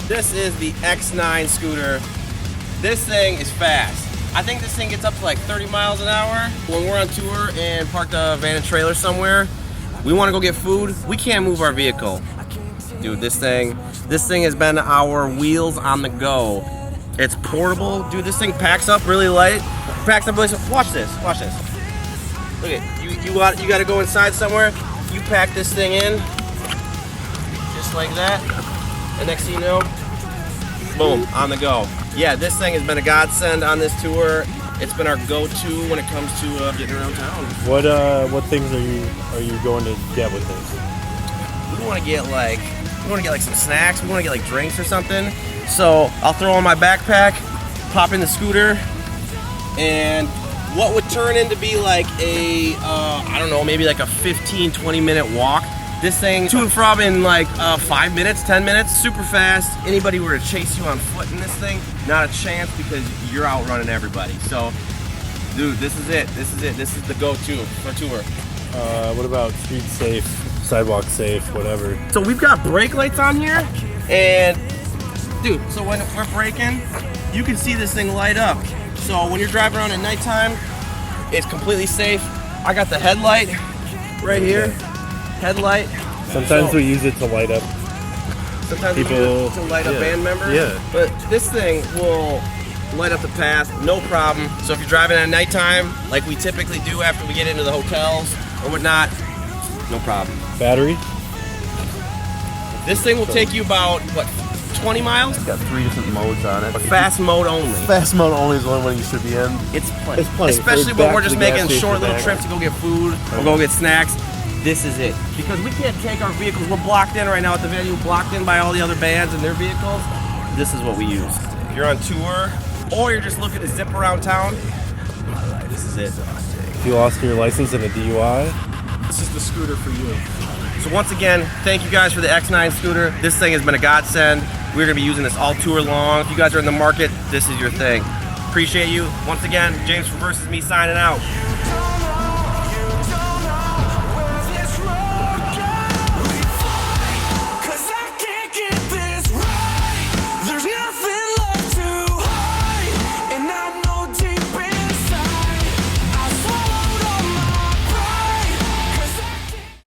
This is the X9 scooter. This thing is fast. I think this thing gets up to like 30 miles an hour. When we're on tour and parked a van and trailer somewhere, we want to go get food, we can't move our vehicle. Dude, this thing has been our wheels on the go. It's portable. Dude, this thing packs up really light. Watch this. Look at you got to go inside somewhere. You pack this thing in just like that, and next thing you know, boom, on the go. Yeah, this thing has been a godsend on this tour. It's been our go-to when it comes to getting around town. What things are you going to get with this? We want to get like some snacks. We want to get like drinks or something. So I'll throw on my backpack, pop in the scooter, and what would turn into be like a I don't know, maybe like a 15-20 minute walk. This thing to and from in like 5 minutes, 10 minutes, super fast. Anybody were to chase you on foot in this thing, not a chance, because you're outrunning everybody. So, dude, this is it. This is the go-to for tour. What about street safe, sidewalk safe, whatever? So we've got brake lights on here, and dude, so when we're braking, you can see this thing light up. So when you're driving around at nighttime, it's completely safe. I got the headlight right here. Headlight. Sometimes we use it to light up. Sometimes people, we use it to light up band members. Yeah. But this thing will light up the path, no problem. So if you're driving at nighttime, like we typically do after we get into the hotels or whatnot, no problem. Battery? This thing will take you about, what, 20 miles? It's got 3 different modes on it. Fast mode only. Fast mode only is the only one you should be in. It's plenty. It's plenty. Especially Back when we're to just the gas making station short little back. trips to go get food or go get snacks. This is it. Because we can't take our vehicles. We're blocked in right now at the venue, blocked in by all the other bands and their vehicles. This is what we use. If you're on tour or you're just looking to zip around town, this is it. If you lost your license in a DUI, This is the scooter for you. So once again, thank you guys for the X9 scooter. This thing has been a godsend. We're gonna be using this all tour long. If you guys are in the market, this is your thing. Appreciate you. Once again, James from Versus Me signing out.